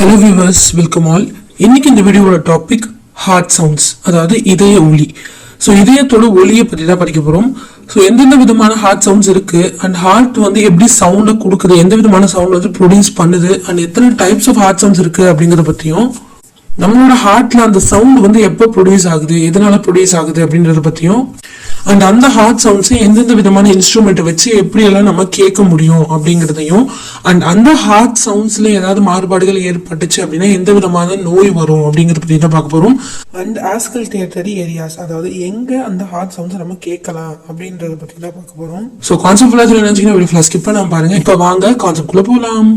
Hello viewers, welcome all. இன்னைக்கு இந்த வீடியோவோட டாபிக் ஹார்ட் சவுண்ட்ஸ், அதாவது இதய ஒலி. ஸோ இதயத்தோட ஒலியை பற்றி தான் படிக்க போகிறோம். ஸோ எந்தெந்த விதமான ஹார்ட் சவுண்ட்ஸ் இருக்கு அண்ட் ஹார்ட் வந்து எப்படி சவுண்டை கொடுக்குது, எந்த விதமான சவுண்ட் வந்து ப்ரொடியூஸ் பண்ணுது அண்ட் எத்தனை டைப்ஸ் ஆஃப் ஹார்ட் சவுண்ட்ஸ் இருக்கு அப்படிங்கிறத பற்றியும், நம்மளோட ஹார்ட்ல அந்த சவுண்ட் வந்து எப்போ ப்ரொடியூஸ் ஆகுது, எதனால ப்ரொடியூஸ் ஆகுது அப்படின்றத பற்றியும், அண்ட் அந்த ஹார்ட் சவுண்ட்ஸை எந்தெந்த விதமான இன்ஸ்ட்ருமெண்ட்டை வச்சு எப்படியெல்லாம் நம்ம கேட்க முடியும் அப்படிங்கிறதையும், அண்ட் அந்த ஹார்ட் சவுண்ட்ஸ்ல ஏதாவது மாறுபாடுகள் ஏற்பட்டுச்சு அப்படின்னா எந்த விதமான நோய் வரும் அப்படிங்கிறத பற்றி தான் பார்க்க போகிறோம். அண்ட் ஆஸ்கல்டேட்டரி ஏரியாஸ், அதாவது எங்க அந்த ஹார்ட் சவுண்ட்ஸை நம்ம கேட்கலாம் அப்படின்றத பற்றி தான் பார்க்க போகிறோம். ஸோ கான்செப்ட் ஃபுல்லாக நினைச்சிங்கன்னா வீடியோ ஸ்கிப் பண்ணாம பாருங்க. இப்போ வாங்க கான்செப்ட்குள்ளே போகலாம்.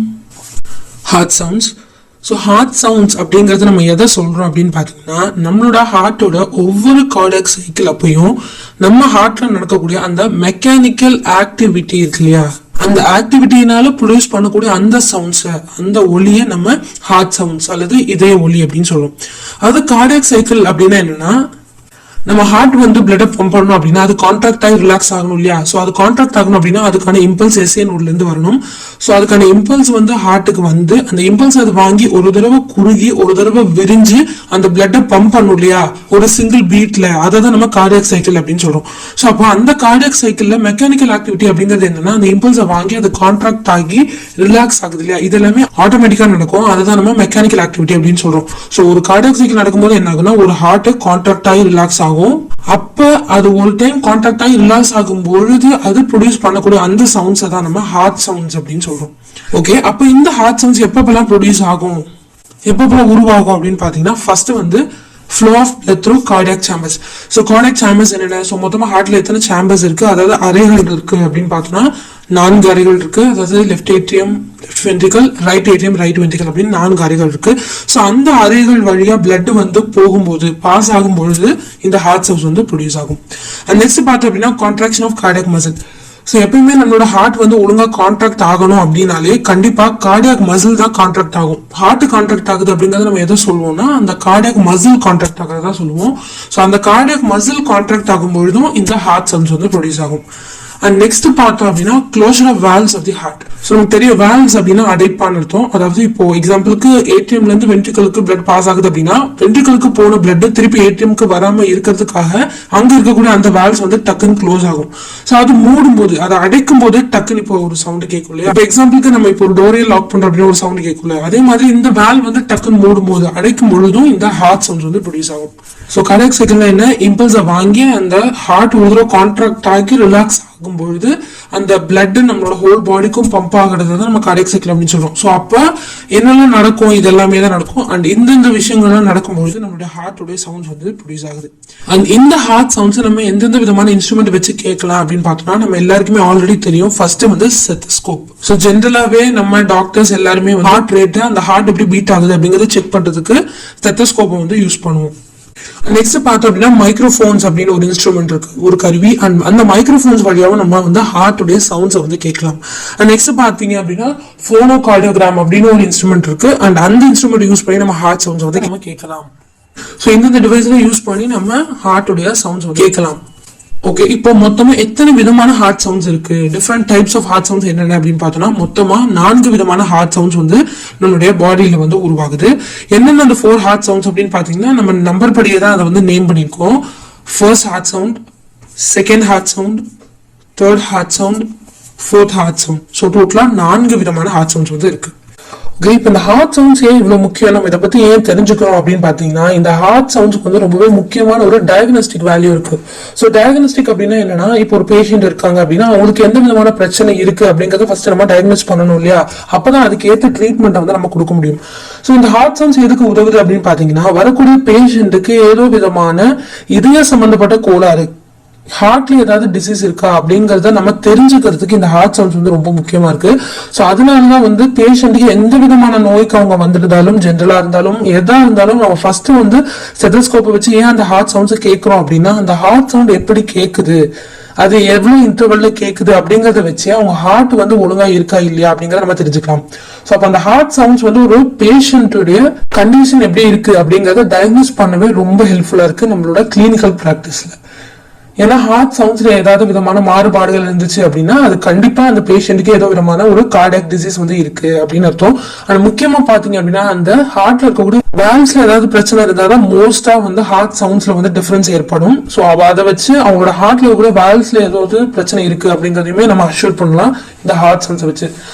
Heart sounds. So heart sounds அப்படிங்கிறது நம்ம எதை சொல்கிறோம் அப்படின்னு பார்த்தீங்கன்னா, நம்மளோட ஹார்ட்டோட ஒவ்வொரு கார்டியாக் சைக்கிள் அப்பையும் நம்ம ஹார்ட்ல நடக்கக்கூடிய அந்த மெக்கானிக்கல் ஆக்டிவிட்டி இருக்கு இல்லையா, அந்த ஆக்டிவிட்டினால ப்ரொடியூஸ் பண்ணக்கூடிய அந்த சவுண்ட்ஸை, அந்த ஒலியை நம்ம ஹார்ட் சவுண்ட்ஸ் அல்லது இதய ஒலி அப்படின்னு சொல்லுவோம். அதாவது கார்டியாக் சைக்கிள் அப்படின்னா என்னன்னா, நம்ம ஹார்ட் வந்து பிளட் பம்ப் பண்ணணும் அப்படின்னா அது கான்ட்ராக்ட் ஆகி ரிலாக்ஸ் ஆகணும் இல்லையா. ஸோ அது கான்ட்ராக்ட் ஆகணும் அப்படின்னா அதுக்கான இம்பல்ஸ் எஸ்ஏ நோட்லேருந்து வரணும். ஸோ அதுக்கான இம்பல்ஸ் வந்து ஹார்ட்டுக்கு வந்து அந்த இம்பல்ஸ் அது வாங்கி ஒரு தடவை குறுகி ஒரு தடவை விரிஞ்சு அந்த பிளட்டை பம்ப் பண்ணணும் இல்லையா, ஒரு சிங்கிள் பீட்ல. அதை தான் நம்ம கார்டியாக் சைக்கிள் அப்படின்னு சொல்றோம். ஸோ அப்போ அந்த கார்டியாக் சைக்கிள்ல மெக்கானிக்கல் ஆக்டிவிட்டி அப்படிங்கிறது என்னன்னா, அந்த இம்பல்ஸை வாங்கி அது கான்ட்ராக்ட் ஆகி ரிலாக்ஸ் ஆகுது இல்லையா, இது எல்லாமே ஆட்டோமேட்டிக்கா நடக்கும். அதுதான் நம்ம மெக்கானிக்கல் ஆக்டிவிட்டி அப்படின்னு சொல்றோம். ஸோ ஒரு கார்டியாக் சைக்கிள் நடக்கும்போது என்ன ஆகுனா, ஒரு ஹார்ட் கான்ட்ராக்ட் ஆகி ரிலாக்ஸ் ஆகும். அப்ப அது ஒரு டைம் கான்டாக்ட் ஆகி ரிலாக்ஸ் ஆகும் பொழுது அது ப்ரொடியூஸ் பண்ணக்கூடிய அந்த சவுண்ட்ஸ் தான் நம்ம ஹார்ட் சவுண்ட்ஸ் அப்படின்னு சொல்றோம். ஓகே, அப்ப இந்த ஹார்ட் சவுண்ட்ஸ் எப்பப்பெல்லாம் ப்ரொடியூஸ் ஆகும், எப்பப்பெல்லாம் உருவாகும் அப்படின்னு பாத்தீங்கன்னா, ஃபர்ஸ்ட் வந்து flow of blood through cardiac chambers. So cardiac chambers என்னென்ன, ஸோ மொத்தமா ஹார்ட்ல எத்தனை சேம்பர்ஸ் இருக்கு, அதாவது அறைகள் இருக்கு அப்படின்னு பார்த்தோம்னா 4 அறைகள் இருக்கு. அதாவது left atrium, left ventricle, right atrium, right ventricle அப்படின்னு 4 அறைகள் இருக்கு. ஸோ அந்த அறைகள் வழியா பிளட் வந்து போகும்போது, பாஸ் ஆகும்பொழுது இந்த ஹார்ட் சவுண்ட்ஸ் வந்து ப்ரொடியூஸ் ஆகும். அண்ட் நெக்ஸ்ட் பார்த்தோம் அப்படின்னா contraction of cardiac muscle. So எப்பயுமே நம்மளோட ஹார்ட் வந்து ஒழுங்கா கான்ட்ராக்ட் ஆகணும் அப்படின்னாலே கண்டிப்பா கார்டியாக் மசில் தான் கான்ட்ராக்ட் ஆகும். ஹார்ட் கான்ட்ராக்ட் ஆகுது அப்படிங்கறத நம்ம எதை சொல்லுவோம்னா, அந்த கார்டியாக் மசில் கான்ட்ராக்ட் ஆகிறதா சொல்லுவோம். ஸோ அந்த கார்டியாக் மசில் கான்ட்ராக்ட் ஆகும் பொழுதும் இந்த ஹார்ட் சவுண்ட்ஸ் வந்து ப்ரொடியூஸ் ஆகும். அண்ட் நெக்ஸ்ட் பார்த்தோம் அப்படின்னா closure of valves of the heart. So நமக்கு தெரியும் வால்வ்ஸ் அப்படின்னா அடைப்பான்னு அர்த்தம். அதாவது இப்போ எக்ஸாம்பிளுக்கு ஏடிஎம்ல இருந்து வென்ட்ரிக்கலுக்கு பிளட் பாஸ் ஆகுது அப்படின்னா, வென்ட்ரிக்கலுக்கு போன பிளட் திருப்பி ஏடிஎம்க்கு வராம இருக்கிறதுக்காக அங்க இருக்கக்கூடிய அந்த வால்வ்ஸ் வந்து டக்குன்னு க்ளோஸ் ஆகும். ஸோ அது மூடும் போது, அதை அடைக்கும் போது டக்குன்னு இப்போ ஒரு சவுண்ட் கேட்கும் இல்லையா. இப்போ எக்ஸாம்பிளுக்கு நம்ம இப்போ ஒரு டோரே லாக் பண்றோம் அப்படின்னு ஒரு சவுண்ட் கேட்கல, அதே மாதிரி இந்த வால்வ் வந்து டக்குன்னு மூடும் போது, அடைக்கும் பொழுதும் இந்த ஹார்ட் சவுண்ட்ஸ் வந்து ப்ரொடியூஸ் ஆகும். ஸோ கார்டியாக் சைக்கிள்ல என்ன, இம்பல்ஸை வாங்கி அந்த ஹார்ட் ஒரு தடவை கான்ட்ராக்ட் ஆகி ரிலாக்ஸ் ஆகும் பொழுது அந்த பிளட் நம்மளோட ஹோல் பாடிக்கும் பம்ப் ஆகிறது தான் நம்ம கார்டியாக் சைக்கிள் அப்படின்னு சொல்றோம். ஸோ அப்ப என்னெல்லாம் நடக்கும், இது எல்லாமே தான் நடக்கும். அண்ட் இந்த விஷயங்கள்லாம் நடக்கும்பொழுது நம்மளுடைய ஹார்ட்டுடைய சவுண்ட்ஸ் வந்து ப்ரொடியூஸ் ஆகுது. அண்ட் இந்த ஹார்ட் சவுண்ட்ஸ் நம்ம எந்தெந்த விதமான இன்ஸ்ட்ருமெண்ட் வச்சு கேட்கலாம் அப்படின்னு பார்த்தோம்னா, நம்ம எல்லாருக்குமே ஆல்ரெடி தெரியும். ஃபர்ஸ்ட் வந்து ஸ்டெத்தோஸ்கோப். ஸோ ஜென்ரலாவே நம்ம டாக்டர்ஸ் எல்லாருமே ஹார்ட் ரேட், அந்த ஹார்ட் எப்படி பீட் ஆகுது அப்படிங்கறத செக் பண்றதுக்கு ஸ்டெத்தோஸ்கோப்பை வந்து யூஸ் பண்ணுவோம். நெக்ஸ்ட் பார்த்தோம் அப்படின்னா மைக்ரோஃபோன்ஸ் அப்படின்னு ஒரு இன்ஸ்ட்ருமெண்ட் இருக்கு, ஒரு கருவி. அண்ட் அந்த மைக்ரோஃபோன்ஸ் வழியாவும் நம்ம வந்து ஹார்ட்டுடைய சவுண்ட்ஸை வந்து கேட்கலாம். அண்ட் நெக்ஸ்ட் பார்த்தீங்க அப்படின்னா போனோகார்டியோகிராம் அப்படின்னு ஒரு இன்ஸ்ட்ருமெண்ட் இருக்கு. அண்ட் அந்த இன்ஸ்ட்ருமெண்ட் யூஸ் பண்ணி நம்ம ஹார்ட் சவுண்ட்ஸ் வந்து நம்ம கேட்கலாம். ஸோ இந்த டிவைஸ்ல யூஸ் பண்ணி நம்ம ஹார்ட்டுடைய சவுண்ட்ஸ் வந்து கேட்கலாம். ஓகே, இப்போ மொத்தமா எத்தனை விதமான ஹார்ட் சவுண்ட்ஸ் இருக்கு, different types of heart sounds என்னென்ன அப்படின்னு பார்த்தோம்னா, மொத்தமா 4 விதமான ஹார்ட் சவுண்ட்ஸ் வந்து நம்மளுடைய பாடியில வந்து உருவாகுது. என்னென்ன அந்த 4 ஹார்ட் சவுண்ட்ஸ் அப்படின்னு பாத்தீங்கன்னா, நம்ம நம்பர் படியே தான் அதை வந்து நேம் பண்ணிருக்கோம். First heart sound, second heart sound, third heart sound, fourth heart sound. So டோட்டலா 4 விதமான ஹார்ட் சவுண்ட்ஸ் வந்து இருக்கு. இப்போ இந்த ஹார்ட் சவுண்ட்ஸ் ஏன் இவ்வளவு முக்கியம், நம்ம இதை பத்தி ஏன் தெரிஞ்சுக்கிறோம் அப்படின்னு பாத்தீங்கன்னா, இந்த ஹார்ட் சவுண்ட்ஸ்க்கு வந்து ரொம்பவே முக்கியமான ஒரு டயக்னோஸ்டிக் வேல்யூ இருக்கு. ஸோ டயக்னோஸ்டிக் அப்படின்னா என்னன்னா, இப்போ ஒரு பேஷண்ட் இருக்காங்க அப்படின்னா அவங்களுக்கு எந்த விதமான பிரச்சனை இருக்கு அப்படிங்கறத ஃபர்ஸ்ட் நம்ம டயக்னோஸ் பண்ணணும் இல்லையா, அப்பதான் அதுக்கு ஏற்ற ட்ரீட்மெண்ட் வந்து நம்ம கொடுக்க முடியும். ஸோ இந்த ஹார்ட் சவுண்ட்ஸ் எதுக்கு உதவுது அப்படின்னு பாத்தீங்கன்னா, வரக்கூடிய பேஷண்ட்டுக்கு ஏதோ விதமான இதய சம்பந்தப்பட்ட கோளாறு, ஹார்ட்ல ஏதாவது டிசீஸ் இருக்கா அப்படிங்கறத நம்ம தெரிஞ்சுக்கிறதுக்கு இந்த ஹார்ட் சவுண்ட்ஸ் வந்து ரொம்ப முக்கியமா இருக்கு. ஸோ அதனாலதான் வந்து பேஷண்ட்டுக்கு எந்த விதமான நோய்க்கு அவங்க வந்துருந்தாலும், ஜென்ரலா இருந்தாலும் எதா இருந்தாலும், நம்ம ஃபர்ஸ்ட் வந்து ஸ்டெத்தோஸ்கோப்பை வச்சு ஏன் அந்த ஹார்ட் சவுண்ட்ஸ் கேட்கிறோம் அப்படின்னா, அந்த ஹார்ட் சவுண்ட் எப்படி கேக்குது, அது எவ்வளவு இன்டர்வல்ல கேக்குது அப்படிங்கறத வச்சு அவங்க ஹார்ட் வந்து ஒழுங்கா இருக்கா இல்லையா அப்படிங்கறத நம்ம தெரிஞ்சுக்கலாம். ஸோ அப்ப அந்த ஹார்ட் சவுண்ட்ஸ் வந்து ஒரு பேஷண்ட்டுடைய கண்டிஷன் எப்படி இருக்கு அப்படிங்கறத டயக்னோஸ் பண்ணவே ரொம்ப ஹெல்ப்ஃபுல்லா இருக்கு நம்மளோட கிளினிக்கல் பிராக்டிஸ்ல. ஏன்னா ஹார்ட் சவுண்ட்ஸ்ல ஏதாவது விதமான மாறுபாடுகள் இருந்துச்சு அப்படின்னா அது கண்டிப்பா அந்த பேஷண்ட்டுக்கு ஏதோ விதமான ஒரு கார்டியாக் டிசீஸ் வந்து இருக்கு அப்படின்னு அர்த்தம். ஆனா முக்கியமா பாத்தீங்க அப்படின்னா அந்த ஹார்ட்ல இருக்கக்கூடிய வேல்வ்ஸ்ல ஏதாவது பிரச்சனை இருந்தாதான் மோஸ்டா வந்து ஹார்ட் சவுண்ட்ஸ்ல வந்து டிஃபரன்ஸ் ஏற்படும். ஸோ அதை வச்சு அவங்களோட ஹார்ட்ல இருக்கக்கூடிய வேல்வ்ஸ்ல ஏதாவது பிரச்சனை இருக்கு அப்படிங்கறதையுமே நம்ம அஷ்யூர் பண்ணலாம் இந்த ஹார்ட் சவுண்ட்ஸ் வச்சு.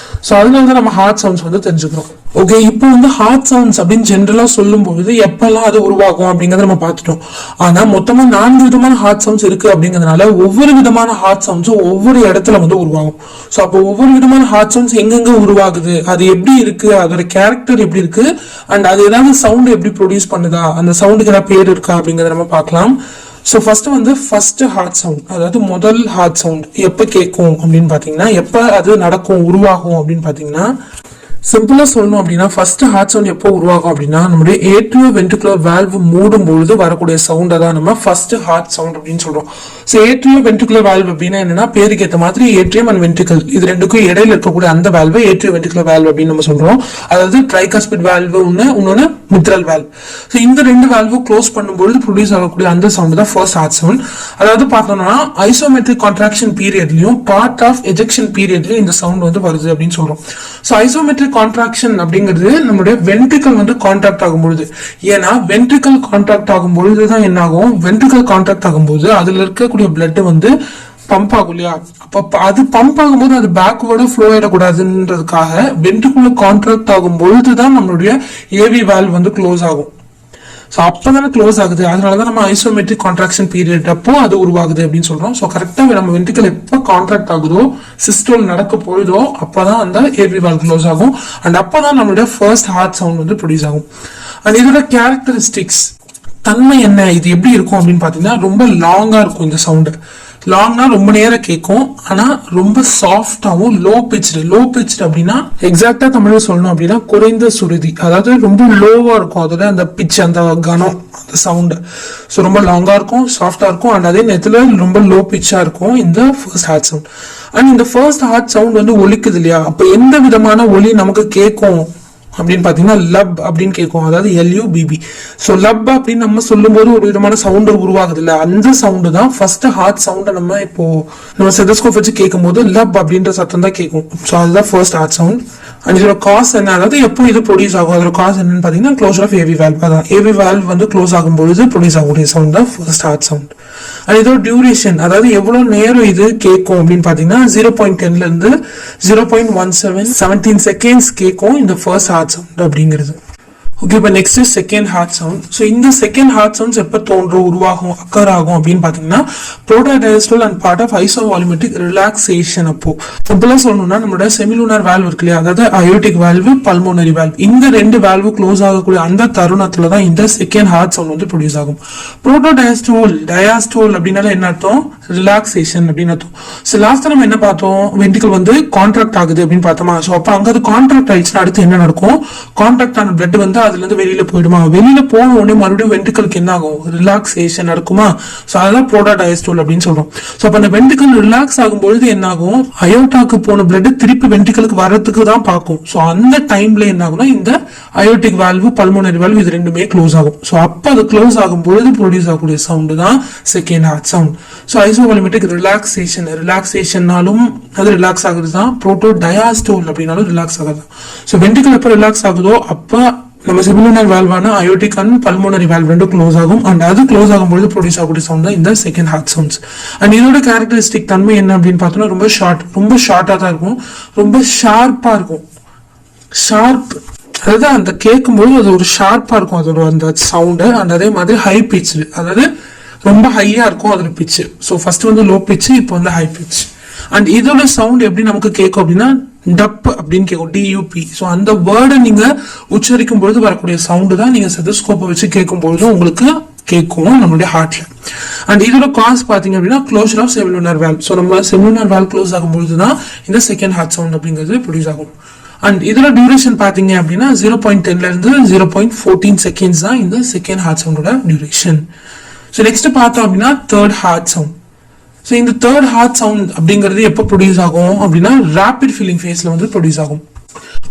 ஸோ அதனாலதான் நம்ம ஹார்ட் சவுண்ட்ஸ் வந்து தெரிஞ்சுக்கிறோம். ஓகே, இப்போ வந்து ஹார்ட் சவுண்ட்ஸ் அப்படின்னு ஜென்ரலா சொல்லும் பொழுது எப்பெல்லாம் அது உருவாகும் அப்படிங்கறத நம்ம பார்த்துட்டோம். ஆனா மொத்தமா 4 விதமான ஹார்ட் சவுண்ட்ஸ் இருக்கு அப்படிங்கறதுனால ஒவ்வொரு விதமான ஹார்ட் சவுண்ட்ஸும் ஒவ்வொரு இடத்துல வந்து உருவாகும். ஸோ அப்போ ஒவ்வொரு விதமான ஹார்ட் சவுண்ட்ஸ் எங்கெங்க உருவாகுது, அது எப்படி இருக்கு, அதோட கேரக்டர் எப்படி இருக்கு, அண்ட் அது ஏதாவது சவுண்ட் எப்படி ப்ரொடியூஸ் பண்ணுதா, அந்த சவுண்டுக்கு ஏதாவது பேர் இருக்கா அப்படிங்கறத நம்ம பார்க்கலாம். ஸோ ஃபர்ஸ்ட் ஹார்ட் சவுண்ட், அதாவது முதல் ஹார்ட் சவுண்ட் எப்போ கேட்கும் அப்படின்னு பாத்தீங்கன்னா, எப்போ அது நடக்கும் உருவாகும் அப்படின்னு பாத்தீங்கன்னா, சிம்பிளா சொல்லணும் அப்படின்னா ஃபர்ஸ்ட் ஹார்ட் சவுண்ட் எப்போ உருவாகும் அப்படின்னா நம்மளுடைய ஏட்ரியோ வென்ட்ரிகுலர் வால்வ் மூடும் பொழுது வரக்கூடிய சவுண்டை தான் நம்ம ஃபர்ஸ்ட் ஹார்ட் சவுண்ட் அப்படின்னு சொல்றோம். ஸோ ஏட்ரியோ வென்ட்ரிகுலர் வால்வ் அப்படின்னா என்னன்னா, பேருக்கு ஏற்ற மாதிரி ஏட்ரியம் அண்ட் வென்ட்ரிகல் இது ரெண்டுக்கும் இடையில இருக்கக்கூடிய அந்த வால்வு ஏட்ரியோ வென்ட்ரிகுலர் வால்வ் அப்படின்னு நம்ம சொல்றோம். அதாவது ட்ரைகாஸ்பிட் வால்வ் இன்னொன்னு மிட்ரல் வால்வ். ஸோ இந்த ரெண்டு வால்வும் க்ளோஸ் பண்ணும்போது ப்ரொடியூஸ் ஆகக்கூடிய அந்த சவுண்ட் தான் ஃபர்ஸ்ட் ஹார்ட் சவுண்ட். அதாவது பார்த்தோம்னா ஐசோமெட்ரிக் கான்ட்ராக்ஷன் பீரியட்லயும் பார்ட் ஆஃப் எஜெக்ஷன் பீரியட்லயும் இந்த சவுண்ட் வந்து வருது அப்படின்னு சொல்றோம். ஸோ ஐசோமெட்ரிக் கான்ட்ராக்ஷன் அப்படிங்கிறது நம்மளுடைய வென்ட்ரிகல் வந்து கான்ட்ராக்ட் ஆகும்பொழுது, ஏன்னா வென்ட்ரிகல் கான்ட்ராக்ட் ஆகும்பொழுதுதான் என்ன ஆகும், வென்ட்ரிகல் கான்ட்ராக்ட் ஆகும்போது அதுல இருக்கக்கூடிய பிளட் வந்து பம்ப் ஆகும் இல்லையா, அப்ப அது பம்ப் ஆகும்போது அது பேக்வேர்டா ஃப்ளோ ஆயிடக்கூடாதுன்றதுக்காக வென்ட்ரிகுலர் கான்ட்ராக்ட் ஆகும் பொழுதுதான் நம்மளுடைய ஏவி வால்வ் வந்து க்ளோஸ் ஆகும். ஸோ அப்போதானே க்ளோஸ் ஆகுது, அதனாலதான் நம்ம ஐசோமெட்ரிக் கான்ட்ராக்ஷன் பீரியட் அப்போ அது உருவாகுது அப்படின்னு சொல்றோம். ஸோ கரெக்டா நம்ம வென்ட்ரிகல் எப்போ கான்ட்ராக்ட் ஆகுதோ, சிஸ்டோல் நடக்க போகுதோ அப்பதான் அந்த ஏவி வால்வ் க்ளோஸ் ஆகும். அண்ட் அப்பதான் நம்மளுடைய ஃபர்ஸ்ட் ஹார்ட் சவுண்ட் வந்து ப்ரொடியூஸ் ஆகும். அண்ட் இதோட கேரக்டரிஸ்டிக்ஸ் தன்மை என்ன, இது எப்படி இருக்கும் அப்படின்னு பாத்தீங்கன்னா, ரொம்ப லாங்கா இருக்கும் இந்த சவுண்டு. லாங்னா ரொம்ப நேரம் கேட்கும், ஆனா ரொம்ப சாஃப்டாவும் லோ பிச் அப்படின்னா எக்ஸாக்டா தமிழ்ல சொல்லணும் அப்படின்னா குறைந்த சுருதி, அதாவது ரொம்ப லோவா இருக்கும் அதோட அந்த பிச், அந்த கனம், அந்த சவுண்ட். ஸோ ரொம்ப லாங்கா இருக்கும், சாஃப்டா இருக்கும், அண்ட் அதே நேரத்துல ரொம்ப லோ பிச்சா இருக்கும் இந்த ஃபர்ஸ்ட் ஹார்ட் சவுண்ட். அண்ட் இந்த ஃபர்ஸ்ட் ஹார்ட் சவுண்ட் வந்து ஒலிக்குது இல்லையா, அப்ப எந்த விதமான ஒலி நமக்கு கேட்கும் அப்படின்னு பாத்தீங்கன்னா லப் அப்படின்னு கேட்கும், அதாவது LUBB. ஸோ லப் அப்படின்னு நம்ம சொல்லும் போது ஒரு விதமான சவுண்ட் உருவாகுது இல்ல, அந்த சவுண்டு தான் ஃபர்ஸ்ட் ஹார்ட் சவுண்ட். நம்ம ஸ்டெதோஸ்கோப் வச்சு கேட்கும் போது லப் அப்படின்ற சத்தம் தான் கேட்கும். ஸோ அதுதான் ஃபர்ஸ்ட் ஹார்ட் சவுண்ட். அண்ட் இதோட காஸ் என்ன, அதாவது எப்போ இது ப்ரொடியூஸ் ஆகும், அதோட காஸ் என்னன்னு பாத்தீங்கன்னா க்ளோசர் ஆஃப் ஏவி வால்வ். அதான் ஏவி வால்வ் வந்து க்ளோஸ் ஆகும்போது ப்ரொடியூஸ் ஆகக்கூடிய சவுண்ட் தான் ஃபர்ஸ்ட் ஹார்ட் சவுண்ட். அண்ட் இதோட டியூரேஷன், அதாவது எவ்வளவு நேரம் இது கேட்கும் அப்படின்னு பாத்தீங்கன்னா 0.10 இருந்து 0.17 செகண்ட்ஸ் கேட்கும் இந்த ஃபர்ஸ்ட் ஹார்ட் சவுண்ட் அப்படிங்கிறது. ஓகே, இப்போ next second heart sound. So இந்த செகண்ட் ஹார்ட் சவுண்ட்ஸ் எப்போ தோன்றும், உருவாகும், அக்கர் ஆகும் அப்படின்னு பாத்தீங்கன்னா protodiastole and part of isovolumetric relaxation. அப்போ சிம்பிளா சொல்லணும்னா நம்மளோட செமிலூனார் வால்வ் இருக்கு இல்லையா, அதாவது அயோட்டிக் வால்வு, பல்மோனரி வால்வ், இந்த ரெண்டு வால்வு க்ளோஸ் ஆகக்கூடிய அந்த தருணத்துல தான் இந்த செகண்ட் ஹார்ட் சவுண்ட் வந்து ப்ரொடியூஸ் ஆகும். புரோட்டோடைஸ்டோல் டயாஸ்டோல் அப்படின்னால என்ன அர்த்தம், ரிலாக்ஸேஷன் அப்படின்னு அர்த்தம். ஸோ லாஸ்ட் நம்ம என்ன பார்த்தோம், வென்ட்ரிகல் வந்து கான்ட்ராக்ட் ஆகுது அப்படின்னு பார்த்தோமா. ஸோ அப்போ அங்க அது கான்ட்ராக்ட் ஆயிடுச்சுன்னா அடுத்து என்ன நடக்கும், கான்ட்ராக்ட் ஆன பிளட் வந்து அதுல இருந்து வெளியில போயிடுமா, வெளியில போன உடனே மறுபடியும் வென்ட்ரிகலுக்கு என்ன ஆகும், ரிலாக்ஸேஷன் நடக்குமா. சோ அதான் புரோட்டோடைஸ்டோல் அப்படின்னு சொல்றோம். சோ அப்ப அந்த வென்ட்ரிகல் ரிலாக்ஸ் ஆகும்பொழுது என்ன ஆகும், அயோட்டாக்கு போன பிளட் திருப்பி வென்ட்ரிகலுக்கு வரதுக்கு தான் பார்க்கும். சோ அந்த டைம்ல என்ன ஆகும்னா இந்த அயோட்டிக் வால்வு, பல்மோனரி வால்வு இது ரெண்டுமே க்ளோஸ் ஆகும். சோ அப்ப அது க்ளோஸ் ஆகும்பொழுது ப்ரொடியூஸ் ஆகக்கூடிய சவுண்ட் தான் செகண்ட் ஹார்ட் சவுண்ட். சோ ஐசோவால்யூமெட்ரிக் ரிலாக்ஸேஷன்னாலும் அது ரிலாக்ஸ் ஆகுது தான், புரோட்டோடைஸ்டோல் அப்படின்னாலும் ரிலாக்ஸ் ஆகுது. சோ வென்ட்ரிகல் எப்ப ரிலாக்ஸ் ஆகுதோ அப்ப நம்ம செமிலூனார் வால்வான அயோட்டிக் அண்ட் பல்மோனரி வால்வ் ரெண்டும் க்ளோஸ் ஆகும். அண்ட் அது க்ளோஸ் ஆகும்போது ப்ரொடியூஸ் ஆகக்கூடிய சவுண்ட் தான் இந்த செகண்ட் ஹார்ட் சவுண்ட்ஸ். அண்ட் இதோட கேரக்டரிஸ்டிக் தன்மை என்ன அப்படின்னு பார்த்தோம்னா ரொம்ப ஷார்ட்டா தான் இருக்கும், ரொம்ப ஷார்ப்பா இருக்கும். ஷார்ப் அதாவது அந்த கேட்கும்போது அது ஒரு ஷார்ப்பா இருக்கும் அதோட அந்த சவுண்டு. அண்ட் அதே மாதிரி ஹை பிச், அதாவது ரொம்ப ஹையா இருக்கும் அதோட பிச். ஸோ ஃபர்ஸ்ட் வந்து லோ பிச், இப்போ வந்து ஹை பிச். அண்ட் இதோட சவுண்ட் எப்படி நமக்கு கேட்கும் அப்படின்னா டப் அப்படின்னு கேட்கும், DUP. ஸோ அந்த வேர்டை நீங்க உச்சரிக்கும் பொழுது வரக்கூடிய சவுண்டு தான் நீங்க ஸ்டெதோஸ்கோப்பை வச்சு கேட்கும் பொழுது உங்களுக்கு கேட்கும் நம்மளுடைய ஹார்ட்ல. அண்ட் இதோட காஸ் பாத்தீங்க அப்படின்னா closure of semilunar valve. So நம்ம செமிலூனார் வால்வ் க்ளோஸ் ஆகும் பொழுது தான் இந்த செகண்ட் ஹார்ட் சவுண்ட் அப்படிங்கிறது ப்ரொடியூஸ் ஆகும். அண்ட் இதோட டியூரேஷன் பாத்தீங்க அப்படின்னா 0.10 இருந்து 0.14 செகண்ட்ஸ் தான் இந்த செகண்ட் ஹார்ட் சவுண்டோட டியூரேஷன். ஸோ நெக்ஸ்ட் பார்த்தோம் அப்படின்னா தேர்ட் ஹார்ட் சவுண்ட். ஸோ இந்த தேர்ட் ஹார்ட் சவுண்ட் அப்படிங்கிறது எப்போ ப்ரொடியூஸ் ஆகும் அப்படின்னா ரேபிட் ஃபில்லிங் ஃபேஸ்ல வந்து ப்ரொடியூஸ் ஆகும்.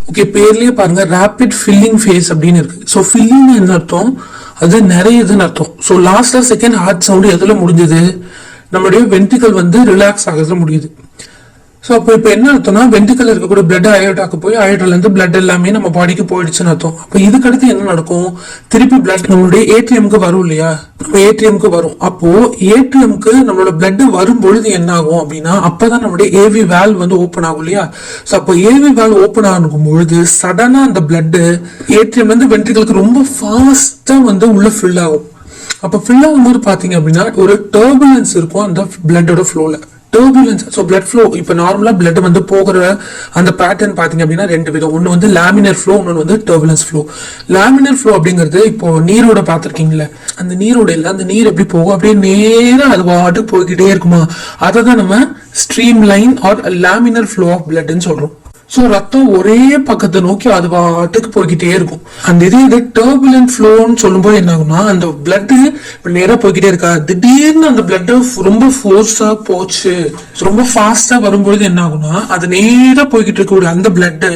ஓகே, பேர்லயே பாருங்க ரேபிட் ஃபில்லிங் ஃபேஸ் அப்படின்னு இருக்கு. ஸோ ஃபில்லிங் என்ன அர்த்தம், அது நிறைய இதுன்னு அர்த்தம். ஸோ லாஸ்ட்ல செகண்ட் ஹார்ட் சவுண்ட் எதுல முடிஞ்சது, நம்மளுடைய வென்ட்ரிகல் வந்து ரிலாக்ஸ் ஆகிறது முடியுது. ஸோ அப்போ இப்போ என்ன அர்த்தம்னா வென்ட்ரிகல் இருக்கக்கூடிய பிளட் அயோட்டாக்கு போய் அயோட்டால இருந்து பிளட் எல்லாமே நம்ம பாடிக்கு போயிடுச்சுன்னு அர்த்தம். அப்போ இதுக்கடுத்து என்ன நடக்கும், திருப்பி பிளட் நம்மளுடைய ஏடிஎம்க்கு வரும் இல்லையா, நம்ம ஏடிஎம்க்கு வரும். அப்போ ஏடிஎம்க்கு நம்மளோட பிளட் வரும்பொழுது என்ன ஆகும் அப்படின்னா அப்பதான் நம்மளுடைய ஏவி வேல்வ் வந்து ஓப்பன் ஆகும் இல்லையா. ஸோ அப்போ ஏவி வேல்வ் ஓப்பன் ஆகும் பொழுது சடனா அந்த பிளட் ஏடிஎம்ல இருந்து வென்ட்ரிகலுக்கு ரொம்ப ஃபாஸ்டா வந்து உள்ள ஃபில் ஆகும். அப்போ ஃபில் ஆகும்போது பாத்தீங்க அப்படின்னா ஒரு டர்புலன்ஸ் இருக்கும் அந்த பிளட்டோட ஃப்ளோல. டர்புலன்ஸ், ஸோ பிளட் ஃப்ளோ இப்போ நார்மலா பிளட் வந்து போகிற அந்த பேட்டர்ன் பாத்தீங்க அப்படின்னா ரெண்டு விதம். ஒன்று வந்து லேமினர் ஃப்ளோ, ஒன்று வந்து டர்புலன்ஸ் ஃப்ளோ. லேமினர் ஃப்ளோ அப்படிங்கிறது இப்போ நீரோட பார்த்துருக்கீங்களா, அந்த நீரோட இல்லை, அந்த நீர் எப்படி போகும் அப்படியே நேரம் அது பாட்டுக்கு போய்கிட்டே இருக்குமா, அதை தான் நம்ம stream line or laminar flow of பிளட்னு சொல்றோம். ஸோ ரத்தம் ஒரே பக்கத்தை நோக்கி அது பாட்டுக்கு போய்கிட்டே இருக்கும். அந்த இது டர்புலன்ட் ஃப்ளோன்னு சொல்லும்போது என்ன ஆகும்னா அந்த பிளட் நேரா போய்கிட்டே இருக்கா, திடீர்னு அந்த பிளட் ரொம்ப ஃபோர்ஸா போச்சு, ரொம்ப ஃபாஸ்டா வரும்பொழுது என்ன ஆகும்னா அது நேரா போய்கிட்டு இருக்கக்கூடிய அந்த பிளட்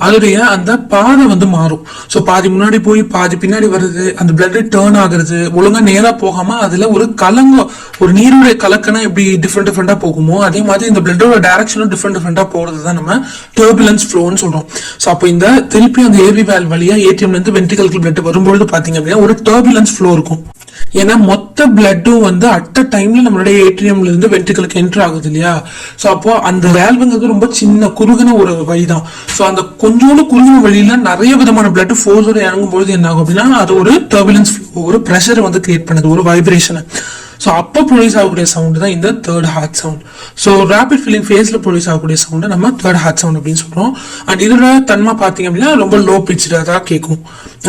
அதோடைய அந்த பாதை வந்து மாறும். ஸோ பாதி முன்னாடி போய் பாதி பின்னாடி வருது, அந்த பிளட் டேர்ன் ஆகுறது, ஒழுங்கா நேரா போகாம அதுல ஒரு கலங்கம், ஒரு நீருடைய கலக்கனா எப்படி டிஃப்ரெண்டா போகுமோ அதே மாதிரி இந்த பிளட்டோட டைரக்ஷனும் டிஃப்ரெண்டா போறது தான் நம்ம டர்புலன்ஸ் ஃப்ளோன்னு சொல்றோம். சோ அப்போ இந்த திருப்பி அந்த ஏவி வேல்வ் வழியா ஏடிஎம்ல இருந்து வென்ட்ரிகலுக்கு பிளட் வரும்பொழுது பாத்தீங்க அப்படின்னா ஒரு டர்புலன்ஸ் ஃப்ளோ இருக்கும். ஏன்னா மொத்த பிளட்டும் வந்து அட் அ டைம்ல நம்மளுடைய ஏடிஎம்ல இருந்து வென்ட்ரிகலுக்கு என்டர் ஆகுது இல்லையா. சோ அப்போ அந்த வேல்வுங்கிறது ரொம்ப சின்ன குறுகின ஒரு வழிதான். சோ அந்த கொஞ்சோண்டு குறுகின வழியில நிறைய விதமான பிளட் ஃபோர்ஸோட இறங்கும் பொழுது என்ன ஆகும் அப்படின்னா அது ஒரு டர்புலன்ஸ் ஃப்ளோ, ஒரு பிரஷரை வந்து கிரியேட் பண்ணுது, ஒரு வைப்ரேஷன். ஸோ அப்போ ப்ரொடியூஸ் ஆகக்கூடிய சவுண்ட் தான் இந்த third heart sound. So rapid filling ஃபேஸ்ல ப்ரொடியூஸ் ஆகக்கூடிய சவுண்ட் நம்ம தேர்ட் ஹார்ட் சவுண்ட் அப்படின்னு சொல்றோம். அண்ட் இதோட தன்மை பார்த்தீங்க அப்படின்னா ரொம்ப லோ பிச்சாக தான் கேட்கும்.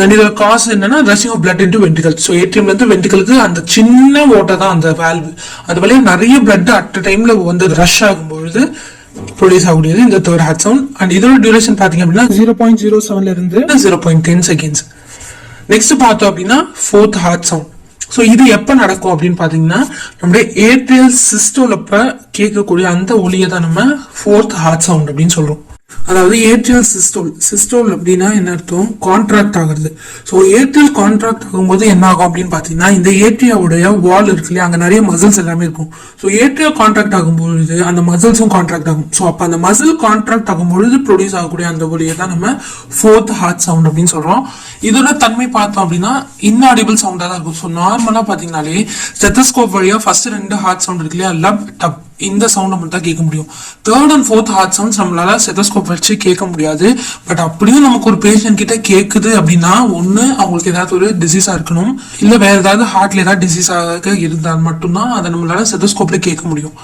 அண்ட் இதோட காஸ் என்னன்னா rushing of blood into ventricle. So ஏடிஎம்ல இருந்து வென்ட்ரிகலுக்கு அந்த சின்ன ஓட்டை தான் அந்த வேல்வு, அது வழியா நிறைய பிளட் அட் டைம்ல வந்து ரஷ் ஆகும்பொழுது ப்ரொடியூஸ் ஆகக்கூடியது இந்த தேர்ட் ஹார்ட் சவுண்ட். அண்ட் இதோட டியூரேஷன் பார்த்தீங்க அப்படின்னா 0.07 இருந்து 0.10 செகண்ட்ஸ். நெக்ஸ்ட் பார்த்தோம் அப்படின்னா ஃபோர்த் ஹார்ட் சவுண்ட். ஸோ இது எப்போ நடக்கும் அப்படின்னு பார்த்தீங்கன்னா நம்முடைய ஏட்ரியல் சிஸ்டோலப்ப கேட்கக்கூடிய அந்த ஒலியை தான் நம்ம ஃபோர்த் ஹார்ட் சவுண்ட் அப்படின்னு சொல்றோம். அதாவது ஏட்ரியல் சிஸ்டோல் அப்படின்னா என்ன அர்த்தம், கான்ட்ராக்ட் ஆகுறது. ஸோ ஏட்ரியல் கான்ட்ராக்ட் ஆகும்போது என்ன ஆகும் அப்படின்னு பார்த்தீங்கன்னா இந்த ஏட்ரியாவுடைய வால் இருக்கு இல்லையா, அங்கே நிறைய மசில்ஸ் எல்லாமே இருக்கும். ஸோ ஏட்ரியல் கான்ட்ராக்ட் ஆகும்பொழுது அந்த மசில்ஸும் கான்ட்ராக்ட் ஆகும். ஸோ அப்போ அந்த மசில் கான்ட்ராக்ட் ஆகும்பொழுது ப்ரொடியூஸ் ஆகக்கூடிய அந்த ஒலியை தான் நம்ம ஃபோர்த் ஹார்ட் சவுண்ட் அப்படின்னு சொல்றோம். இதோட தன்மை பார்த்தோம் அப்படின்னா இன்ஆடிபிள் சவுண்டா தான் இருக்கும். ஸோ நார்மலா பார்த்தீங்கன்னாலே ஸ்டெத்தஸ்கோப் வழியா ஃபர்ஸ்ட் ரெண்டு ஹார்ட் சவுண்ட் இருக்கு இல்லையா, லப் டப், இந்த சவுண்ட் மட்டும் தான் கேட்க முடியும். Third and fourth heart sounds நம்மளால ஸ்டெத்தஸ்கோப் வச்சு கேட்க முடியாது. பட் அப்படியும் நமக்கு ஒரு பேஷண்ட் கிட்ட கேட்குது அப்படின்னா ஒண்ணு அவங்களுக்கு ஏதாவது ஒரு டிசீஸா இருக்கணும், இல்ல வேற ஏதாவது ஹார்ட்ல ஏதாவது டிசீஸாக இருந்தால் மட்டும்தான் அதை நம்மளால ஸ்டெத்தஸ்கோப்ல கேட்க முடியும்.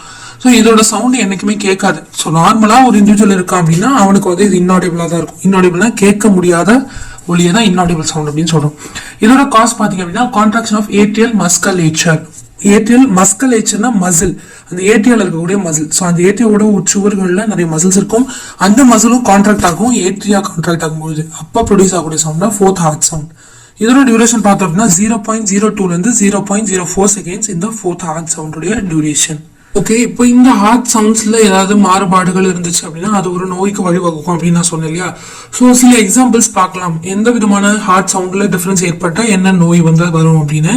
ஸோ இதோட சவுண்ட் என்னைக்குமே கேட்காது. ஸோ நார்மலா ஒரு இண்டிவிஜுவல் இருக்கான் அப்படின்னா அவனுக்கு வந்து இது இன்னாடிபிளா தான் இருக்கும். இன்னாடிபிள்னா கேட்க முடியாத ஒலியை தான் இன்னாடிபிள் சவுண்ட் அப்படின்னு சொல்றோம். இதோட காஸ் பாத்தீங்க அப்படின்னா contraction of atrial musculature. Atrial மஸ்கலேச்சர்னா மசில், அந்த ஏட்ரியால இருக்கக்கூடிய மசில். ஸோ அந்த ஏட்ரியாவோட உட்சுவர்கள்ல நிறைய மசில்ஸ் இருக்கும், அந்த மசிலும் கான்ட்ராக்ட் ஆகும். ஏட்ரியா கான்ட்ராக்ட் ஆகும்போது அப்போ ப்ரொடியூஸ் ஆகக்கூடிய சவுண்ட் தான் ஃபோர்த் ஹார்ட் சவுண்ட். இதோட டியூரேஷன் பார்த்தோம் அப்படின்னா 0.02 இருந்து 0.04 செகண்ட்ஸ் இந்த ஃபோர்த் ஹார்ட் சவுண்டுடைய டியூரேஷன். ஓகே, இப்போ இந்த ஹார்ட் சவுண்ட்ஸ்ல ஏதாவது மாறுபாடுகள் இருந்துச்சு அப்படின்னா அது ஒரு நோய்க்கு வழிவகுக்கும் அப்படின்னு நான் சொன்னேன் இல்லையா. ஸோ சில எக்ஸாம்பிள்ஸ் பார்க்கலாம், எந்த விதமான ஹார்ட் சவுண்ட்ல டிஃபரன்ஸ் ஏற்பட்டா என்ன நோய் வந்து வரும் அப்படின்னு.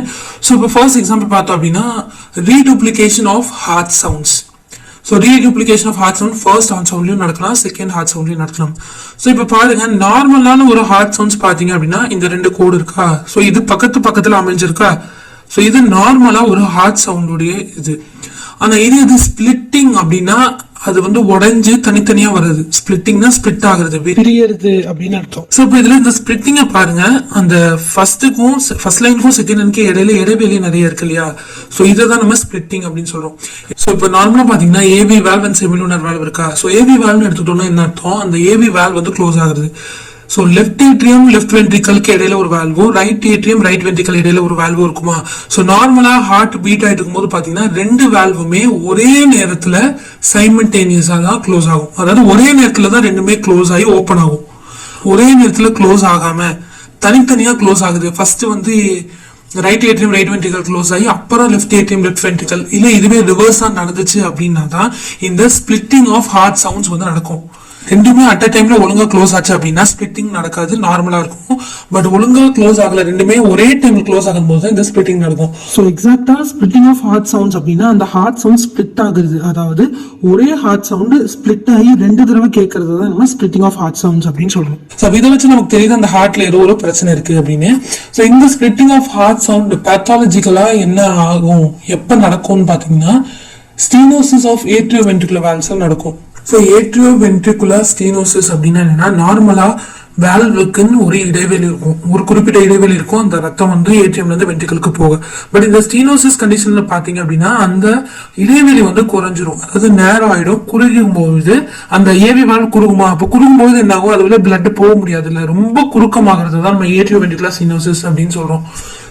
ஸோ இப்போ ஃபர்ஸ்ட் எக்ஸாம்பிள் பார்த்தோம் அப்படின்னா reduplication of heart sounds. So reduplication of heart sound first heart சவுண்ட்லயும் நடக்கலாம், செகண்ட் ஹார்ட் சவுண்ட்லயும் நடக்கலாம். ஸோ இப்போ பாருங்க, நார்மலான ஒரு ஹார்ட் சவுண்ட்ஸ் பாத்தீங்க அப்படின்னா இந்த ரெண்டு கோடு இருக்கா, ஸோ இது பக்கத்துல அமைஞ்சிருக்கா. ஸோ இது நார்மலா ஒரு ஹார்ட் சவுண்டுடைய இது. ஆனா இது ஸ்பிளிட்டிங் அப்படின்னா அது வந்து உடைஞ்சு தனித்தனியா வருது. ஸ்பிளிட்டிங்னா ஸ்பிளிட் ஆகுறது, பிரியறது அப்படின்னு அர்த்தம். சோ இப்போ இதுல இந்த ஸ்பிளிட்டிங்க பாருங்க, அந்த ஃபர்ஸ்ட் லைனுக்கும் செகண்ட் லைனுக்கு இடைவெளி நிறைய இருக்கு இல்லையா. சோ இதான் நம்ம ஸ்பிளிட்டிங் அப்படின்னு சொல்றோம். சோ இப்போ நார்மலா பாத்தீங்கன்னா ஏவி வால்வ் அண்ட் செமிலூனர் வால்வ் இருக்கா. சோ ஏவி வால்வ்னு எடுத்துட்டோம்னா என்ன அர்த்தம், அந்த ஏவி வால்வ் வந்து க்ளோஸ் ஆகுது. ஸோ லெஃப்ட் ஏட்ரியம் லெஃப்ட் வென்ட்ரிக்கலுக்கு இடையில ஒரு வேல்வும், ரைட் ஏட்ரியம் ரைட் வென்ட்ரிக்கல் இடையில ஒரு வேல்வும் இருக்குமா. ஸோ நார்மலா ஹார்ட் பீட் ஆயிட்டு இருக்கும்போது பாத்தீங்கன்னா ரெண்டு வேல்வுமே ஒரே நேரத்துல சைமல்டேனியஸா தான் க்ளோஸ் ஆகும். அதாவது ஒரே நேரத்துல தான் ரெண்டுமே க்ளோஸ் ஆகி ஓப்பன் ஆகும். ஒரே நேரத்துல க்ளோஸ் ஆகாம தனித்தனியா க்ளோஸ் ஆகுது. ஃபர்ஸ்ட் வந்து right atrium right ventricle close ஆகி அப்புறம் லெஃப்ட் ஏட்ரியம் லெஃப்ட் வென்ட்ரிக்கல், இல்ல இதுவே ரிவர்ஸா நடந்துச்சு அப்படின்னா தான் இந்த ஸ்பிளிட்டிங் ஆஃப் ஹார்ட் சவுண்ட்ஸ் வந்து நடக்கும். ரெண்டுமே அட் அ டைம்ல ஒழுங்கா க்ளோஸ் ஆச்சு அப்படின்னா ஸ்பிளிட்டிங் நடக்காது, நார்மலா இருக்கும். பட் ஒழுங்கா க்ளோஸ் ஆகல, ரெண்டுமே ஒரே டைம்ல க்ளோஸ் ஆகும் போது இந்த ஸ்பிளிட்டிங் நடக்கும். ஸோ எக்ஸாக்டா ஸ்பிளிட்டிங் ஆஃப் ஹார்ட் சவுண்ட்ஸ் அப்படின்னா அந்த ஹார்ட் சவுண்ட் ஸ்பிளிட் ஆகுது, அதாவது ஒரே ஹார்ட் சவுண்ட் ஸ்பிளிட் ஆகி 2 தடவை கேட்கறது தான் நம்ம ஸ்பிளிட்டிங் ஆஃப் ஹார்ட் சவுண்ட்ஸ் அப்படின்னு சொல்றோம். ஸோ இதை வச்சு நமக்கு தெரியுது அந்த ஹார்ட்ல ஏதோ ஒரு பிரச்சனை இருக்கு அப்படின்னு. ஸோ இந்த ஸ்பிளிட்டிங் ஆஃப் ஹார்ட் சவுண்ட் பேத்தாலஜிக்கலா என்ன ஆகும், எப்ப நடக்கும்னு பாத்தீங்கன்னா ஸ்டீனோசிஸ் ஆஃப் ஏட்ரியோவென்ட்ரிகுலர் வால்வ்ஸ்ல நடக்கும். ஸோ ஏட்ரியோவென்ட்ரிகுலர் ஸ்டீனோசிஸ் அப்படின்னா என்னன்னா, நார்மலா வேல்வுக்குன்னு ஒரு இடைவெளி இருக்கும், ஒரு குறிப்பிட்ட இடைவெளி இருக்கும், அந்த ரத்தம் வந்து ஏட்ரியம்ல இருந்து வென்ட்ரிகலுக்கு போகும். பட் இந்த ஸ்டீனோசிஸ் கண்டிஷன்ல பாத்தீங்க அப்படின்னா அந்த இடைவெளி வந்து குறைஞ்சிரும், அதாவது நேரம் ஆயிடும். குறுகும் போது அந்த ஏவி வால்வ் குறுகுமா, அப்போ குறுகும் போது என்ன ஆகும், அதுல பிளட் போக முடியாது, இல்ல ரொம்ப குறுக்கமாகிறது தான் நம்ம ஏட்ரியோவென்ட்ரிகுலர் ஸ்டீனோசிஸ் அப்படின்னு சொல்றோம்.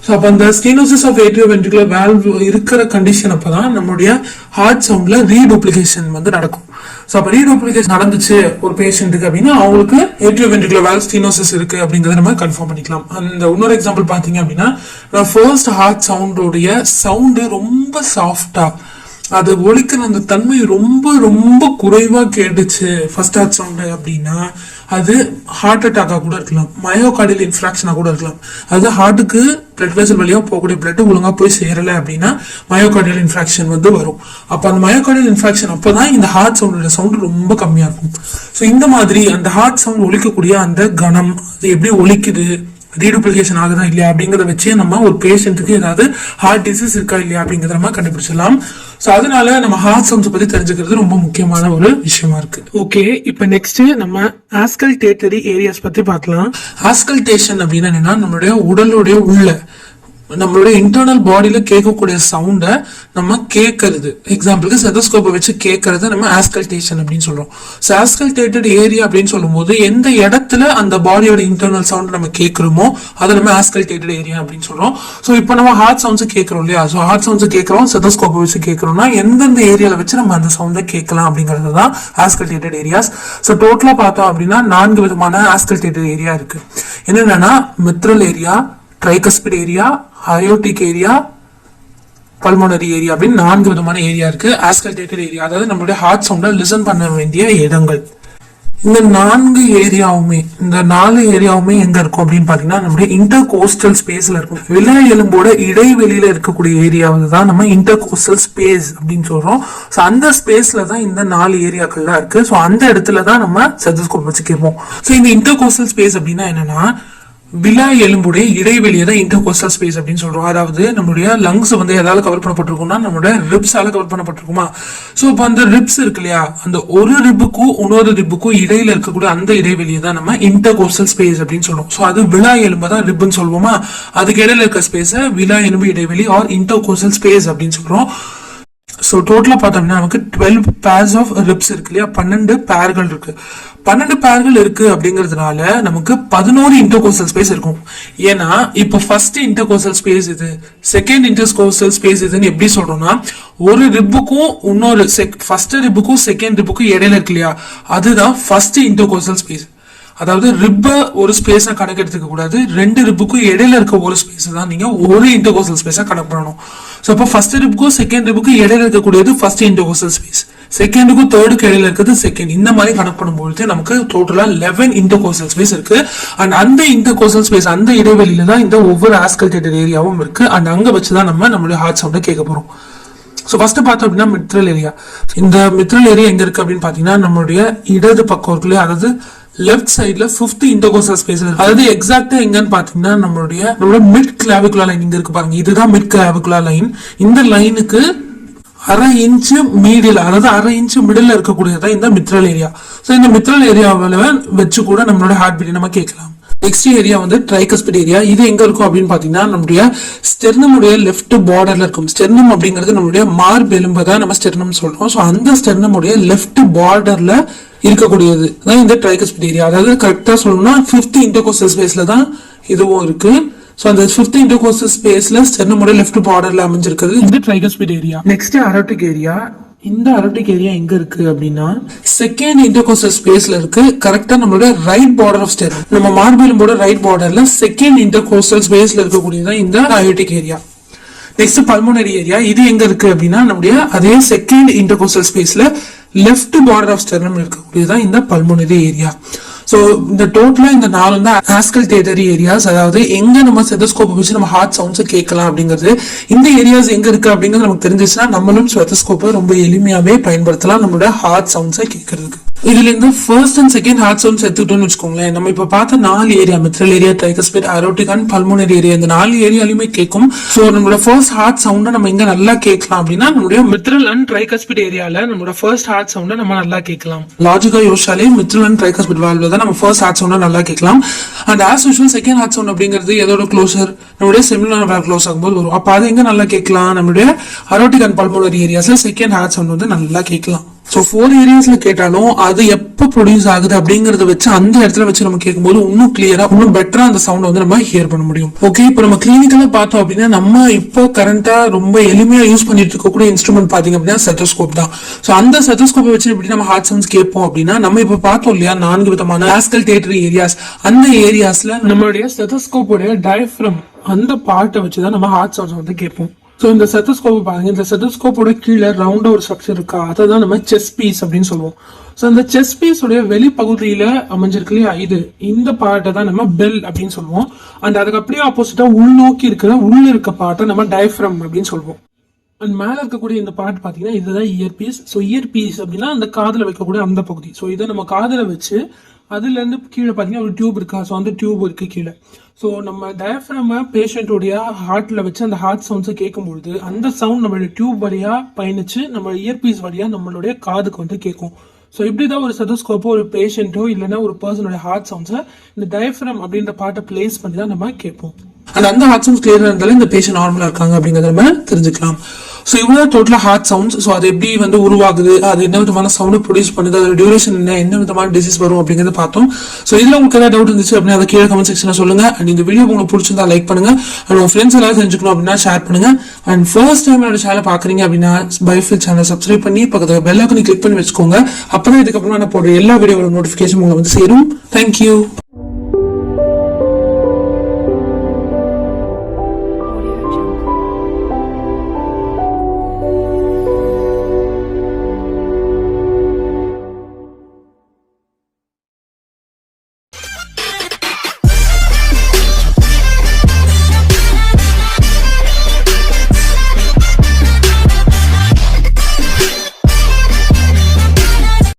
ஸோ அப்போ அந்த ஸ்டீனோசிஸ் ஆஃப் ஏட்ரியோவென்ட்ரிகுலர் வால்வ் இருக்கிற கண்டிஷன் அப்பதான் நம்மளுடைய ஹார்ட் சவுண்ட்ல ரீடூப்ளிகேஷன் வந்து நடக்கும். ஸோ அப்போ ரீடூப்ளிகேஷன் நடந்துச்சு ஒரு பேஷண்ட்டுக்கு அப்படின்னா அவங்களுக்கு ஏட்ரியோவென்ட்ரிகுலர் வால்வ் ஸ்டீனோசிஸ் இருக்கு அப்படிங்கறத நம்ம கன்ஃபார்ம் பண்ணிக்கலாம். அந்த இன்னொரு எக்ஸாம்பிள் பாத்தீங்க அப்படின்னா, ஃபர்ஸ்ட் ஹார்ட் சவுண்டோடைய சவுண்டு ரொம்ப சாஃப்டா, அது ஒலிக்கிற அந்த தன்மை ரொம்ப ரொம்ப குறைவா கேட்டுச்சு ஃபர்ஸ்ட் ஹார்ட் சவுண்ட் அப்படின்னா அது ஹார்ட் அட்டாக்கா கூட இருக்கலாம், மயோகார்டியல் இன்ஃப்ராக்ஷனா கூட இருக்கலாம். அது ஹார்ட்டுக்கு பிளட் வெசல் வழியா போகக்கூடிய பிளட் ஒழுங்கா போய் சேரல அப்படின்னா மயோகார்டியல் இன்ஃப்ராக்ஷன் வந்து வரும். அப்ப அந்த மயோகார்டியல் இன்ஃப்ராக்ஷன் அப்பதான் இந்த ஹார்ட் சவுண்ட் ரொம்ப கம்மியா இருக்கும். ஸோ இந்த மாதிரி அந்த ஹார்ட் சவுண்ட் ஒலிக்கக்கூடிய அந்த கணம், அது எப்படி ஒலிக்குது, ரீடூப்ளிகேஷன் ஆகுதா இல்லையா அப்படிங்கறத வச்சு நம்ம ஒரு பேஷண்ட்டுக்கு ஏதாவது ஹார்ட் டிசீஸ் இருக்கா இல்லையா அப்படிங்கறத நம்ம கண்டுபிடிச்சிடலாம். சோ அதனால நம்ம ஹார்ட் சவுண்ட்ஸ் பத்தி தெரிஞ்சுக்கிறது ரொம்ப முக்கியமான ஒரு விஷயமா இருக்கு. ஓகே, இப்ப நெக்ஸ்ட் நம்ம ஆஸ்கல்டேட்டரி ஏரியாஸ் பத்தி பார்க்கலாம். ஆஸ்கல்டேஷன் அப்படின்னா என்னன்னா, நம்மளுடைய உடலுடைய உள்ள நம்மளுடைய இன்டர்னல் பாடியில கேட்கக்கூடிய சவுண்ட நம்ம கேட்கறது. எக்ஸாம்பிளுக்கு ஸ்டெதோஸ்கோப்பை வச்சு கேட்கறது நம்ம ஆஸ்கல்டேஷன் அப்படின்னு சொல்றோம். ஸோ ஆஸ்கல்டேட்டட் ஏரியா அப்படின்னு சொல்லும் போது எந்த இடத்துல அந்த பாடியோட இன்டர்னல் சவுண்ட் நம்ம கேட்கிறோமோ அதை நம்ம ஆஸ்கல்டேட்டட் ஏரியா அப்படின்னு சொல்றோம். ஸோ இப்போ நம்ம ஹார்ட் சவுண்ட்ஸ் கேட்கிறோம் இல்லையா, ஸோ ஹார்ட் சவுண்ட்ஸ் கேட்கிறோம், ஸ்டெதோஸ்கோப்பை வச்சு கேட்கிறோம்னா எந்தெந்த ஏரியால வச்சு நம்ம அந்த சவுண்டை கேட்கலாம் அப்படிங்கிறது தான் ஆஸ்கல்டேட்டட் ஏரியாஸ். ஸோ டோட்டலா பார்த்தோம் அப்படின்னா 4 விதமான ஆஸ்கல்டேட்டட் ஏரியா இருக்கு. என்னென்னா mitral area, tricuspid area, aortic area, pulmonary area அப்படின்னு 4 விதமான ஏரியா இருக்கு. ஆஸ்கல்டேட்டட் ஏரியா அதாவது நம்மளுடைய ஹார்ட் சவுண்ட லிசன் பண்ண வேண்டிய இடங்கள். இந்த 4 ஏரியாவுமே எங்க இருக்கும் அப்படின்னு பாத்தீங்கன்னா நம்மளுடைய இன்டர்கோஸ்டல் ஸ்பேஸ்ல இருக்கும். விலா எலும்போட இடைவெளியில இருக்கக்கூடிய ஏரியாவது தான் நம்ம இன்டர்கோஸ்டல் ஸ்பேஸ் அப்படின்னு சொல்றோம். ஸோ அந்த ஸ்பேஸ்ல தான் இந்த 4 ஏரியாக்கள்லாம் இருக்கு. ஸோ அந்த இடத்துல தான் நம்ம ஸ்டெதோஸ்கோப் வச்சு கேட்போம். ஸோ இந்த இன்டர்கோஸ்டல் ஸ்பேஸ் அப்படின்னா என்னன்னா, விலா எலும்புடைய இடைவெளியை தான் இன்டர்கோஸ்டல் ஸ்பேஸ் அப்படின்னு சொல்றோம். அதாவது நம்மளுடைய லங்ஸ் வந்து எதாவது கவர் பண்ணப்பட்டிருக்கும்னா நம்மளுடைய ரிப்ஸால கவர் பண்ணப்பட்டிருக்குமா. ஸோ இப்போ அந்த ரிப்ஸ் இருக்கு இல்லையா, அந்த ஒரு ரிப்புக்கும் இன்னொரு ரிப்புக்கும் இடையில இருக்கக்கூடிய அந்த இடைவெளியை தான் நம்ம இன்டர்கோஸ்டல் ஸ்பேஸ் அப்படின்னு சொல்றோம். ஸோ அது விலா எலும்பு தான் ரிப்புன்னு சொல்லுவோமா, அதுக்கு இடையில இருக்க ஸ்பேஸை விலா எலும்பு இடைவெளி ஆர் இன்டர்கோஸ்டல் ஸ்பேஸ் அப்படின்னு சொல்றோம். ஸோ டோட்டலா பார்த்தோம்னா நமக்கு 12 பேர்ஸ் ஆஃப் ரிப்ஸ் இருக்கு இல்லையா, 12 பேர்கள் இருக்கு. 12 பேர்கள் இருக்கு அப்படிங்கிறதுனால நமக்கு 11 இன்டர்கோஸ்டல் ஸ்பேஸ் இருக்கும். ஏன்னா இப்ப ஃபர்ஸ்ட் இன்டர்கோஸ்டல் ஸ்பேஸ் இது, செகண்ட் இன்டர்கோஸ்டல் ஸ்பேஸ் இதுன்னு எப்படி சொல்றோம்னா, ஒரு ரிப்புக்கும் இன்னொரு ஃபர்ஸ்ட் ரிப்புக்கும் செகண்ட் ரிப்புக்கும் இடையில இருக்கு இல்லையா, அதுதான் ஃபர்ஸ்ட் இன்டர்கோஸ்டல் ஸ்பேஸ். அதாவது ரிப்ப ஒரு ஸ்பேஸா கணக்கு எடுத்துக்க கூடாது, 2 ரிப்புக்கும் இடையில இருக்க ஒரு ஸ்பேஸ் தான் நீங்க ஒரு இன்டர்கோஸ்டல் ஸ்பேஸா கணக்கு பண்ணணும். ஸோ அப்போ ஃபர்ஸ்ட் ரிப்புக்கும் செகண்ட் ரிப்புக்கும் இடையில இருக்கக்கூடியது ஃபர்ஸ்ட் இன்டர்கோஸ்டல் ஸ்பேஸ், செகண்டுக்கும் தேர்டுக்கு இடையில இருக்கிறது செகண்ட். இந்த மாதிரி கணக்கு பண்ணும்போது நமக்கு டோட்டலா 11 இன்டர்கோஸ்டல் ஸ்பேஸ் இருக்கு. அண்ட் அந்த இன்டர்கோஸ்டல் ஸ்பேஸ் அந்த இடைவெளியில தான் இந்த ஒவ்வொரு ஆஸ்கல்டேட்டட் ஏரியாவும் இருக்கு. அண்ட் அங்க வச்சுதான் நம்ம நம்மளுடைய ஹார்ட் சவுண்டை கேட்க போறோம். ஸோ ஃபர்ஸ்ட் பார்த்தோம் அப்படின்னா மித்ரல் ஏரியா. இந்த மித்ரல் ஏரியா எங்க இருக்கு அப்படின்னு பாத்தீங்கன்னா நம்மளுடைய இடது பக்கம் இருக்கு, அதாவது லெஃப்ட் சைட்ல 5th இன்டர்கோஸ்டல் ஸ்பேஸ் இருக்கு. அதாவது எக்ஸாக்டா எங்கன்னு பாத்தீங்கன்னா நம்மளோட மிட் கிளாவிகுலர் லைன் இங்க இருக்கு பாருங்க, இதுதான் மிட் கிளாவிகுலர் லைன். இந்த லைனுக்கு 1/2 இன்ச்சு மீடியல், அதாவது 1/2 இன்ச்சு மிடில் இருக்கக்கூடியதான் இந்த மித்ரல் ஏரியா. ஸோ இந்த மித்ரல் ஏரியாவில் வச்சு கூட நம்மளோட ஹார்ட் பீட் நம்ம கேட்கலாம். நெக்ஸ்ட் ஏரியா வந்து ட்ரைகஸ்பிட் ஏரியா. இது எங்க இருக்கும் அப்படின்னு பாத்தீங்கன்னா நம்மளுடைய ஸ்டெர்னமுடைய லெஃப்ட் பார்டர்ல இருக்கும். ஸ்டெர்னம் அப்படிங்கிறது நம்மளுடைய மார்பு எலும்பு தான் நம்ம ஸ்டெர்னம் சொல்றோம். ஸோ அந்த ஸ்டெர்னமுடைய லெஃப்ட் பார்டர்ல இருக்கக்கூடியது தான் இந்த ட்ரைகஸ்பிட் ஏரியா. அதாவது கரெக்டா சொல்லணும்னா 5th இன்டர்கோஸ்டல் ஸ்பேஸ்ல தான் இதுவும் இருக்கு. சோ அந்த 5th இன்டர்கோஸ்டல் ஸ்பேஸ்ல ஸ்டெர்னமுடைய லெஃப்ட் பார்டர்ல அமைஞ்சிருக்கிறது இந்த tricuspid area. Next aortic area. இந்த அரோட்டிக் ஏரியா எங்க இருக்கு அப்படின்னா செகண்ட் இன்டர்கோஸ்டல் ஸ்பேஸ்ல இருக்கு. கரெக்டா நம்மளோட ரைட் பார்டர் ஆஃப் ஸ்டெர்னம், நம்ம மார்பு எலும்போட ரைட் பார்டர்ல செகண்ட் இன்டர்கோஸ்டல் ஸ்பேஸ்ல இருக்கக்கூடியதான் இந்த aortic area. Next pulmonary area, இது எங்க இருக்கு அப்படின்னா நம்முடைய அதே செகண்ட் இன்டர்கோஸ்டல் ஸ்பேஸ்ல லெஃப்ட் பார்டர் ஆஃப் ஸ்டெர்னம் இருக்கக்கூடியதான் இந்த பல்மோனரி ஏரியா. சோ இந்த டோட்டலா இந்த 4 வந்து ஆஸ்கல்டேட்டரி ஏரியாஸ், அதாவது எங்க நம்ம ஸ்டெத்தோஸ்கோப் வச்சு நம்ம ஹார்ட் சவுண்ட்ஸ் கேட்கலாம் அப்படிங்கிறது. இந்த ஏரியாஸ் எங்க இருக்கு அப்படிங்கிறது நமக்கு தெரிஞ்சிச்சுன்னா நம்மளும் ஸ்டெத்தோஸ்கோப்பை ரொம்ப எளிமையாவே பயன்படுத்தலாம் நம்மளோட ஹார்ட் சவுண்ட்ஸை கேட்கறதுக்கு. இதுல இருந்து first and second heart sounds எடுத்துக்கிட்டோம்னு வச்சுக்கோங்களேன். நம்ம இப்ப பார்த்த 4 area, mitral area, tricuspid, aortic and pulmonary area, இந்த 4 ஏரியாலுமே கேட்கும். சோ நம்மளோட ஃபர்ஸ்ட் ஹார்ட் சவுண்டை நம்ம எங்க நல்லா கேட்கலாம் அப்படின்னா நம்மளுடைய மிட்ரல் அண்ட் ட்ரைகஸ்பிட் ஏரியால நம்மளோட ஃபர்ஸ்ட் ஹார்ட் சவுண்டை நம்ம நல்லா கேட்கலாம். லாஜிக்கா யோசிச்சாலே மிட்ரல் அண்ட் ட்ரைகஸ்பிட் வால்வ்ல தான் நம்ம ஃபர்ஸ்ட் ஹார்ட் சவுண்டை நல்லா கேட்கலாம். And as usual second heart sound அப்படிங்கிறது எதோட க்ளோசர், நம்மளுடைய செமினல் வேல்வ் க்ளோஸ் ஆகும்போது வரும். அப்ப அதை எங்க நல்லா கேட்கலாம், நம்மளுடைய அரோட்டிக் அண்ட் பல்மோனரி ஏரியாஸ்ல செகண்ட் ஹார்ட் சவுண்ட் வந்து நல்லா கேட்கலாம். சோ 4 ஏரியாஸ்ல கேட்டாலும் அது எப்ப ப்ரொடியூஸ் ஆகுது அப்படிங்கறத வச்சு அந்த இடத்துல வச்சு நம்ம கேட்கும்போது இன்னும் கிளியரா, இன்னும் பெட்டரா அந்த சவுண்ட் வந்து நம்ம ஹியர் பண்ண முடியும். ஓகே, இப்போ நம்ம கிளினிக்கலா பார்த்தோம் அப்படின்னா நம்ம இப்போ கரண்டா ரொம்ப எளிமையா யூஸ் பண்ணிட்டு இருக்கக்கூடிய இன்ஸ்ட்ருமெண்ட் பாத்தீங்க அப்படின்னா ஸ்டெத்தோஸ்கோப் தான். சோ அந்த ஸ்டெத்தோஸ்கோப்பை வச்சு எப்படி நம்ம ஹார்ட் சவுண்ட்ஸ் கேட்போம் அப்படின்னா, நம்ம இப்ப பார்த்தோம் இல்லையா 4 விதமான ஆஸ்கல்டேட்டரி ஏரியாஸ், அந்த ஏரியாஸ்ல நம்மளுடைய ஸ்டெத்தோஸ்கோப்போட டயப்ரம் அந்த பார்ட்டை வச்சுதான் நம்ம ஹார்ட் சவுண்ட்ஸ் வந்து கேட்போம். சோ இந்த ஸ்டெத்தோஸ்கோப் பாருங்க, இந்த ஸ்டெத்தோஸ்கோப்போட கீழே ரவுண்டா ஒரு ஸ்ட்ரக்சர் இருக்கா, அதை தான் நம்ம செஸ்ட் பீஸ் அப்படின்னு சொல்லுவோம். சோ அந்த செஸ்ட் பீஸ் உடைய வெளிப்பகுதியில அமைஞ்சிருக்கு இல்லையா, இந்த பார்ட்டை தான் நம்ம பெல் அப்படின்னு சொல்லுவோம். அண்ட் அதுக்கு அப்படியே ஆப்போசிட்டா உள்நோக்கி உள்ள இருக்க பார்ட்டை நம்ம டயப்ரம் அப்படின்னு சொல்லுவோம். அண்ட் மேல இருக்கக்கூடிய இந்த பார்ட் பாத்தீங்கன்னா இதுதான் ear piece. So ear piece அப்படின்னா அந்த காதுல வைக்கக்கூடிய அந்த பகுதி. சோ இதை நம்ம காதுல வச்சு அதுல இருந்து கீழே பாத்தீங்கன்னா ஒரு டியூப் இருக்கா, சோ அந்த டியூப் இருக்கு கீழே. சோ நம்ம டயப்ரம் பேஷண்டோடைய ஹார்ட்ல வச்சு அந்த ஹார்ட் சவுண்ட்ஸை கேட்கும்பொழுது அந்த சவுண்ட் நம்மளுடைய டியூப் வழியா பயணிச்சு நம்ம இயர் பீஸ் வழியா நம்மளுடைய காதுக்கு வந்து கேட்கும். சோ இப்படிதான் ஒரு ஸ்டெத்தோஸ்கோப்போ ஒரு பேஷண்டோ இல்லைன்னா ஒரு பர்சனோட ஹார்ட் சவுண்ட்ஸை இந்த டயப்ரம் அப்படின்ற பார்ட்டை பிளேஸ் பண்ணி தான் நம்ம கேட்போம். அந்த ஹார்ட் சவுண்ட்ஸ் கிளியரா இருந்தாலும் இந்த பேஷண்ட் நார்மலா இருக்காங்க அப்படிங்கறத நம்ம தெரிஞ்சுக்கலாம். சோ இவ்வளவு டோட்டலா ஹார்ட் சவுண்ட்ஸ். சோ அது எப்படி வந்து உருவாகுது, அது என்ன விதமான சவுண்ட் ப்ரொடியூஸ் பண்ணுது, அதோட டியூரேஷன் என்ன விதமான டிசீஸ் வரும் அப்படிங்கறத பார்த்தோம். சோ இதுல உங்களுக்கு ஏதாவது டவுட் இருந்துச்சு அப்படின்னா அதை கீழே கமெண்ட் செக்ஷன்ல சொல்லுங்க. அண்ட் இந்த வீடியோ உங்களுக்கு பிடிச்சிருந்தா லைக் பண்ணுங்க. அண்ட் உங்க ஃப்ரெண்ட்ஸ் எல்லாரும் தெரிஞ்சுக்கணும் அப்படின்னா ஷேர் பண்ணுங்க. அண்ட் ஃபர்ஸ்ட் டைம் என்னோட சேனல் பாக்குறீங்க அப்படின்னா பைஃபில் சேனல் சப்ஸ்கிரைப் பண்ணி பக்கத்துல பெல் ஐகானை கிளிக் பண்ணி வச்சுக்கோங்க. அப்பதான் இதுக்கப்புறம் நான் போடுற எல்லா வீடியோவோட நோட்டிபிகேஷன் உங்களுக்கு வந்து சேரும். தேங்க்யூ.